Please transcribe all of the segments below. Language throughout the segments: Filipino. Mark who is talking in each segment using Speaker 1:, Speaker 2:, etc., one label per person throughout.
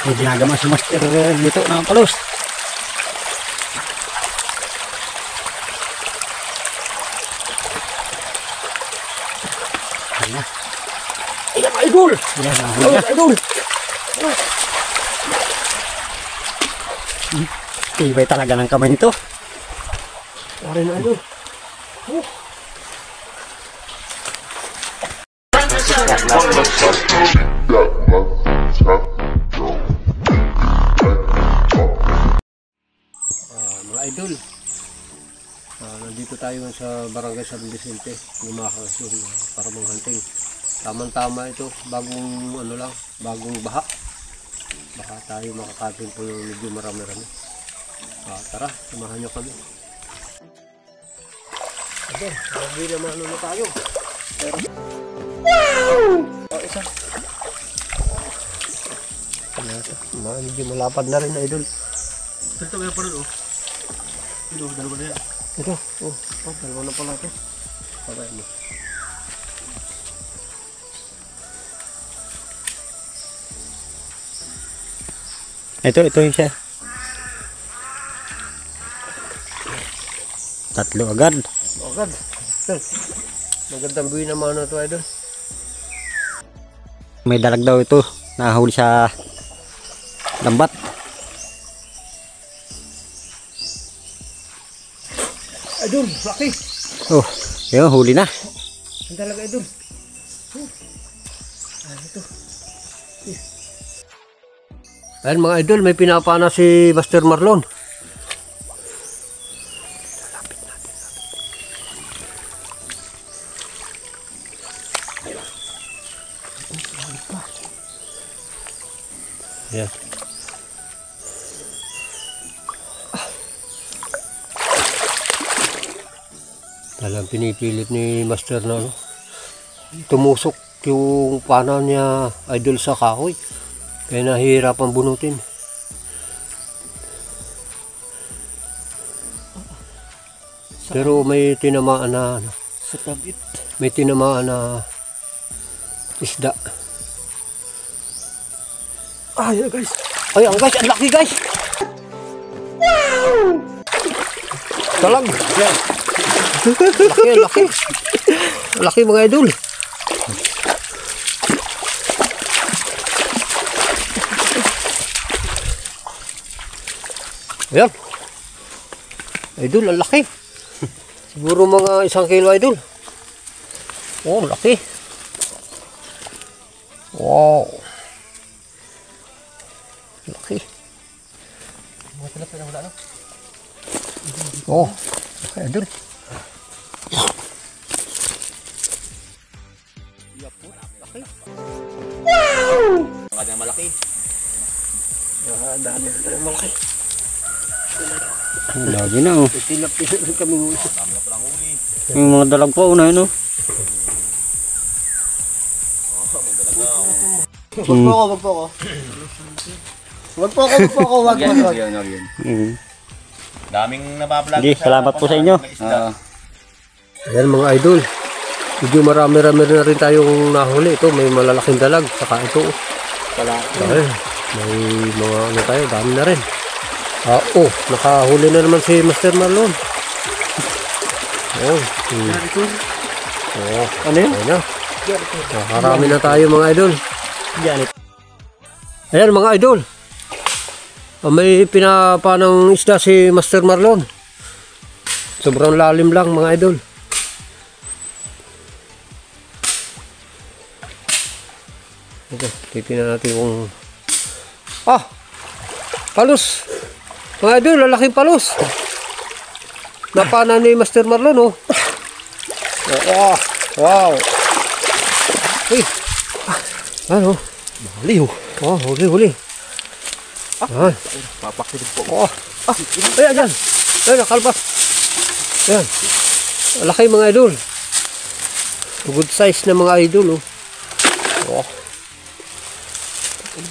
Speaker 1: May ginagawa si Master dito ng palos. Ayan. Ayan mga idol! Ayan mga idol! Tibay talaga ng kamay nito. Pare na idol. Mga idol, nandito tayo sa Barangay San Vicente, Lumakas para manghunting. Tamang-tama ito, bagong ano lang, bagong baha. Baka tayo makakatin po yung medyo marami-rami. Tara, samahan nyo kami. Okay, hindi naman ano na tayo. Pero, wow! Isa. Medyo malapad na rin na idol. Ito kaya pa rin oh. Ito, dalawa na yan. Ito, dalawa na pala ito. Okay mo. Ito yung siya. Tatlo agad. Agad. Magandang buhay naman na ito idol. May dalag daw ito. Nahuli sa lambat. Idol, laki. Oh, yun, huli na. Ang dalag idol. Ito. Ayan mga idol, may pinapana si Master Marlon. Lapit natin. Ayan. Talagang pinipilit ni Master na ano, tumusok yung pana niya idol sa kahoy. Kaya nahihirapan bunutin. Pero may tinamaan na ano, sa tabit. May tinamaan na isda. Ayan guys. Ayan guys, ang laki guys. Wow! Talag. Yan. Laki. Laki mga idol. Ayan. Idol, ang laki. Siguro mga 1 kilo idol. Oh, laki. Wow. Laki. Oh, laki idol. Laki. Wow! Ang malaki. Dami malaki. Lagi na oh. Tilap-tilap kami huli. Yung mga dalag pa una yun oh. Wag po ako.
Speaker 2: Daming nabablog.
Speaker 1: Sige, salamat po sa inyo.
Speaker 3: Ayan mga idol. Medyo marami-rami na rin tayong nahuli. Ito may malalaking dalag. Saka ito. May mga ano tayo. Dami na rin. Nakahuli na naman si Master Marlon. Ano yun? Nakarami na tayo mga idol. Ayan mga idol. May pinapanang isda si Master Marlon. Sobrang lalim lang mga idol. Ito, titignan natin kung... palos! Mga idol, lalaking palos. Napana ni Master Marlon, oh. Wow. Uy. Ano? Huli, oh. Huli.
Speaker 2: Papakilip po.
Speaker 3: Ayan. Ayan, nakalpas. Ayan. Laki mga idol. Good size na mga idol, oh.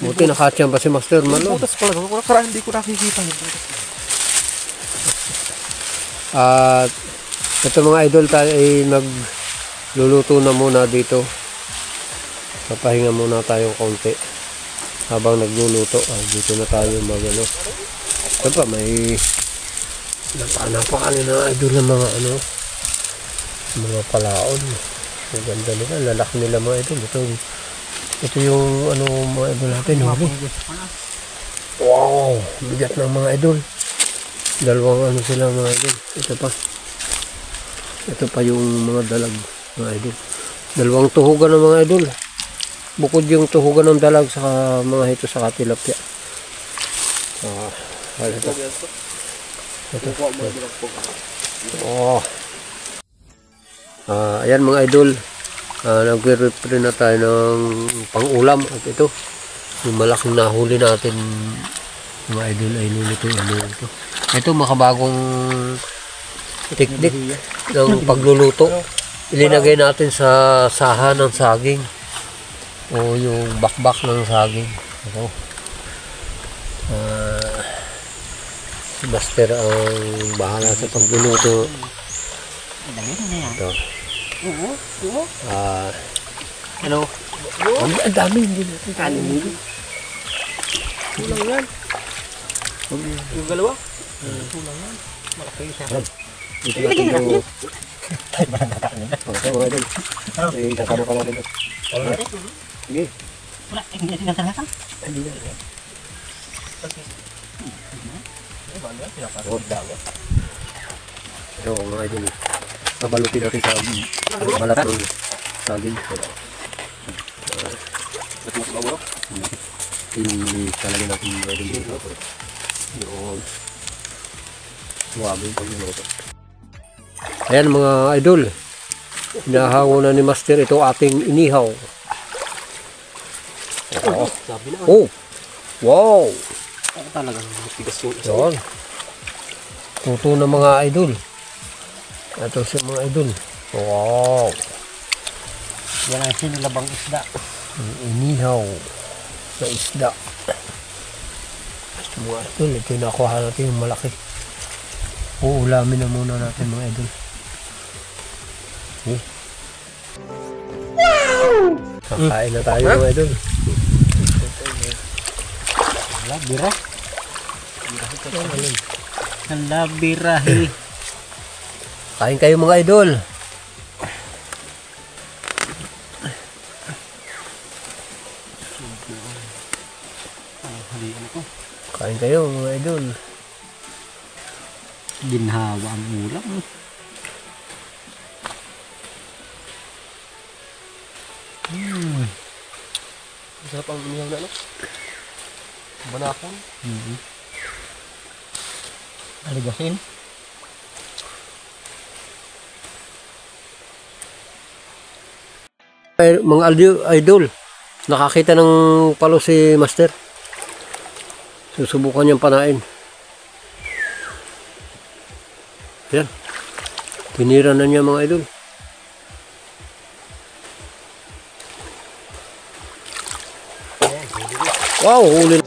Speaker 3: Buti nakatiyang pa si Master Marlon.
Speaker 2: Butas pala. Karaan hindi ko nakikita yung butas.
Speaker 3: At ito mga idol, tayo ay magluluto na muna dito. Papahinga muna tayong konti. habang nagluluto. Dito na tayo mag ano. Ito pa, may napakali na idol ng mga ano, mga palaon. Ang ganda nila, lalaki nila mga idol. Ito yung ano mga idol natin. Huli. Wow, bigat ng mga idol. Dalawang ano sila mga idol. Ito pa yung mga dalag mga idol. Dalawang tuhugan ng mga idol. Bukod yung tuhugan ng dalag sa mga hito sa tilapia. Ito. Oh. Ayan mga idol. Nagre-prepare na tayo ng pang-ulam. At ito, yung malaking nahuli natin mga idol ay lulutuin mo ito. Ito makabagong teknik ng pagluluto. Ilinagay natin sa saha ng saging o yung bakbak ng saging. Ito. Si Master ang bahala sa pagluluto. Ito.
Speaker 2: Hello.
Speaker 3: Ang dami hindi natin kanin.
Speaker 2: Kulang yan. Yung dalawa? Kulang yan. Malaki siya.
Speaker 3: Dito natin yung... Tayo ba nagkakanin? Okay, mga idol. Kasama ka natin. Sige.
Speaker 2: Wala, hindi natin nagkakanin.
Speaker 3: Hindi na. Ito mga idol. Nabalutin natin sa balat ng saging. Ikalagay natin mga idol dito. Yung suwabe pag minuto. Ayan mga idol. Hinahango na ni Master ito ating inihaw. Oh! Wow!
Speaker 2: Talagang matigas yung isa.
Speaker 3: Yan. Tuto na mga idol. Ito siya mga idol. Wow!
Speaker 2: Yan ang sinilabang isda.
Speaker 3: Inihaw na isda. Ito mga idol. Ito yung nakuha natin yung malaki. Uulamin na muna natin mga idol. Okay. Kakain na tayo mga idol.
Speaker 2: Labira. Ang labirahi.
Speaker 3: Kain kayo mga idol. Kain kayo mga idol.
Speaker 2: Ginhawa ang ulam.
Speaker 3: Masarap ang inihaw na, no? Banakon.
Speaker 2: Aligasin.
Speaker 3: Ay, mga idol, nakakita ng palo si Master. Susubukan niyang panain. Yan. Tinira na niya mga idol. Wow, huli na.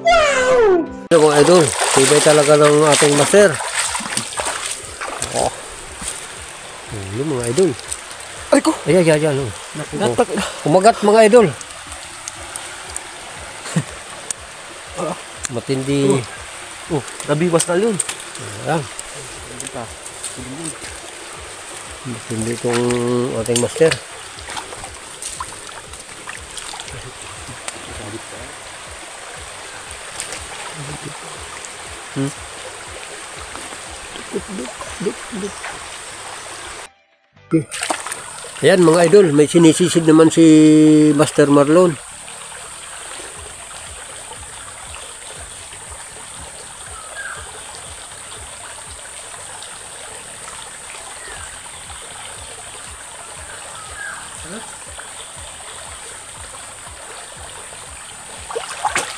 Speaker 3: Wow! Mga idol, tibay talaga ng ating Master. Oh. Huli mga idol.
Speaker 2: Ay ko!
Speaker 3: Ayan. Oh.
Speaker 2: Nakugat.
Speaker 3: Kumagat mga idol. Matindi.
Speaker 2: Nabiwas na yun.
Speaker 3: Ayan. Matindi itong ating Master. Okay. Ayan mga idol, may sinisisid naman si Master Marlon.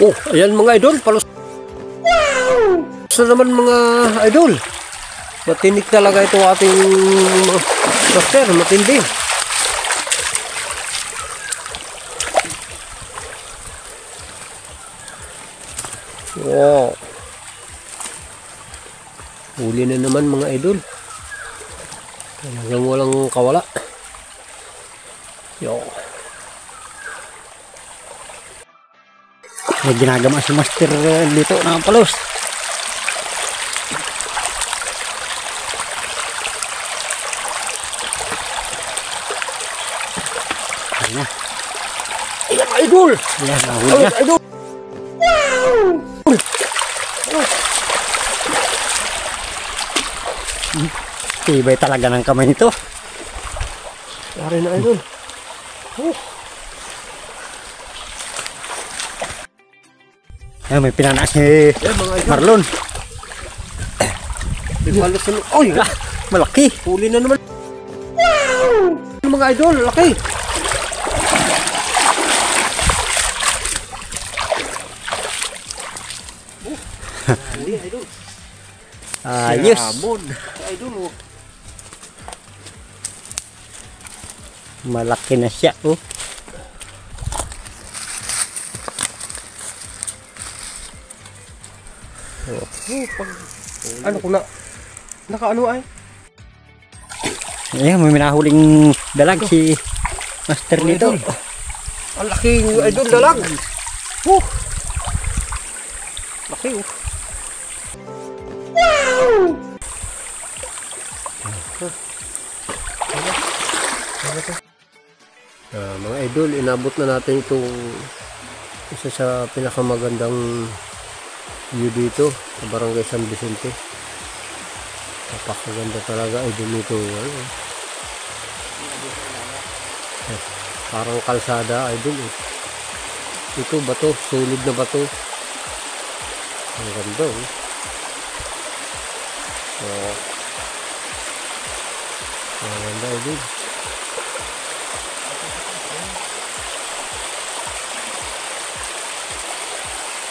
Speaker 3: Oh, ayan mga idol, palos. Sa naman mga idol. Matinik talaga ito ating Master, matindi. Wow. Huli na naman mga idol. Talagang walang kawala. Yo.
Speaker 2: May ginagama si Master dito ng palos. Ayan na.
Speaker 3: Ayan, idol!
Speaker 2: Ayan, nahuli na.
Speaker 3: Idol!
Speaker 2: Tibay talaga ng kamay nito.
Speaker 3: Yari na, idol.
Speaker 2: Ayan, may pinana si
Speaker 3: Mga idol.
Speaker 2: Marlon.
Speaker 3: May palos na. Oy!
Speaker 2: Malaki.
Speaker 3: Huli na naman. Mga idol, laki. Idol.
Speaker 2: Ayos.
Speaker 3: Hamon. Idol, oh.
Speaker 2: Malaki na siya. Oh.
Speaker 3: Ano ko na? Nakaano ay?
Speaker 2: Ayan, may minahuling dalag si Master nito.
Speaker 3: Ang laking idol dalag. Laki, oh. Mga idol, inabot na natin itong isa sa pinakamagandang view dito sa Barangay San Vicente. Napakaganda talaga idol nito. Ano? Parang kalsada idol. Ito bato, solid na bato. Ang ganda, oh. Ang ganda idol.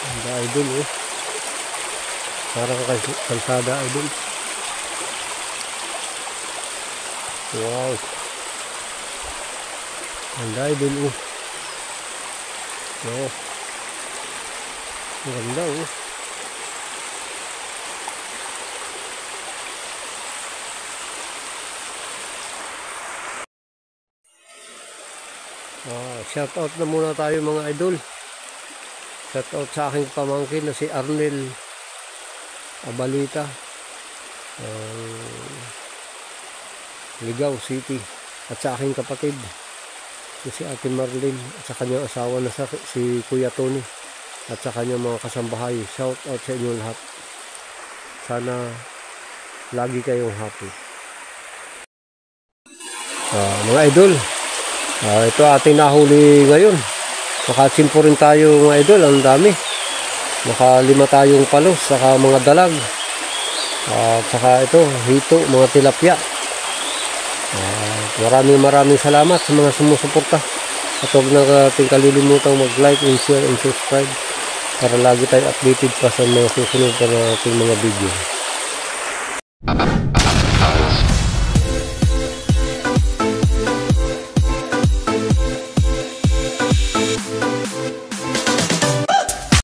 Speaker 3: Ganda idol, oh. Parang kalsada idol. Wow. Ganda idol, oh. Wow. Ang ganda, oh. Shout out na muna tayo mga idol. Shout out sa aking pamangkin na si Arnel Abalita, Ligao City, at sa aking kapatid si Ate Marlene at sa kanyang asawa na si Kuya Tony at sa kanyang mga kasambahay. Shout out sa inyo lahat. Sana lagi kayong happy. Mga idol, ito ating nahuli ngayon. Nakachimpo rin tayo mga idol, ang dami. Nakalima tayong palos, saka mga dalag. At saka ito, hito, mga tilapia. Maraming salamat sa mga sumusuporta. At huwag nating kalilimutang mag-like and share and subscribe para lagi tayo updated pa sa mga susunod na ating mga video.